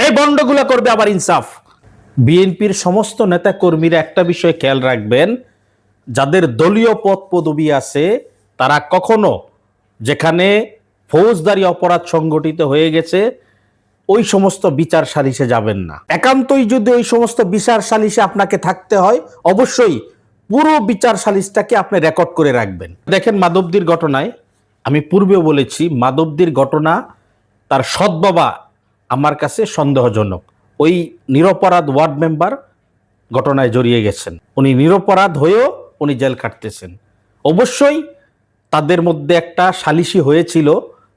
এই বন্ডগুলা করবে আবার ইনসাফ। বিএনপির সমস্ত নেতা কর্মীরা একটা বিষয় খেয়াল রাখবেন, যাদের দলীয় পদ পদবি আছে তারা কখনো যেখানে ফৌজদারি অপরাধ সংগঠিত হয়ে গেছে ওই সমস্ত বিচার সালিশে যাবেন না। একান্তই যদি ওই সমস্ত বিচার সালিশে আপনাকে থাকতে হয়, অবশ্যই পুরো বিচার সালিশটাকে আপনি রেকর্ড করে রাখবেন। দেখেন, মাধবদীর ঘটনায় আমি পূর্বেও বলেছি, মাধবদীর ঘটনা তার সৎ বাবা আমার কাছে সন্দেহজনক। ওই নিরপরাধ ওয়ার্ড মেম্বার ঘটনায় জড়িয়ে গেছেন, উনি নিরপরাধ হয়েও উনি জেল খাটতেছেন। অবশ্যই তাদের মধ্যে একটা সালিশি হয়েছিল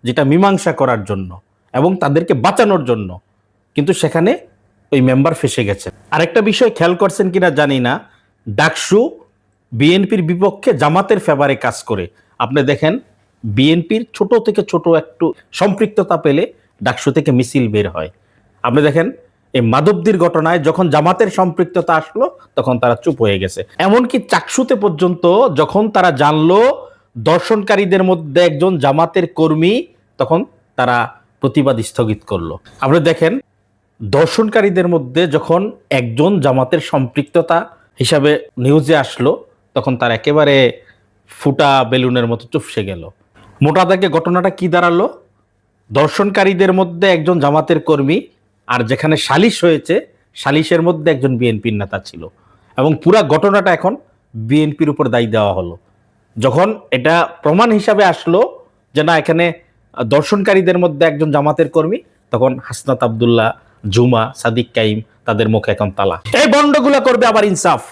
যেটা মীমাংসা করার জন্য এবং তাদেরকে বাঁচানোর জন্য, কিন্তু সেখানে ওই মেম্বার ফেসে গেছে। আরেকটা বিষয় খেয়াল করছেন কিনা জানি না, ডাকসু বিএনপির বিপক্ষে জামাতের ফেভারে কাজ করে। আপনি দেখেন, বিএনপির ছোট থেকে ছোট একটু সম্পৃক্ততা পেলে ডাকসু থেকে মিছিল বের হয়। আপনি দেখেন, এই মাধবদীর ঘটনায় যখন জামাতের সম্পৃক্ততা আসলো তখন তারা চুপ হয়ে গেছে। এমনকি চাকসুতে পর্যন্ত যখন তারা জানলো দর্শনকারীদের মধ্যে একজন জামাতের কর্মী, তখন তারা প্রতিবাদ স্থগিত করলো। আপনি দেখেন, দর্শনকারীদের মধ্যে যখন একজন জামাতের সম্পৃক্ততা হিসাবে নিউজে আসলো তখন তার একেবারে ফুটা বেলুনের মতো চুপসে গেল। মোটা দাগে ঘটনাটা কি দাঁড়ালো, দর্শনকারীদের মধ্যে একজন জামাতের কর্মী, আর যেখানে সালিশ হয়েছে সালিশের মধ্যে একজন বিএনপির নেতা ছিল, এবং পুরা ঘটনাটা এখন বিএনপির উপর দায়ী দেওয়া হলো। যখন এটা প্রমাণ হিসাবে আসলো যে না, এখানে দর্শনকারীদের মধ্যে একজন জামাতের কর্মী, তখন হাসনাত আব্দুল্লাহ, জুমা, সাদিক কাইম, তাদের মুখে এখন তালা। এই বন্ডগুলা করবে আবার ইনসাফ।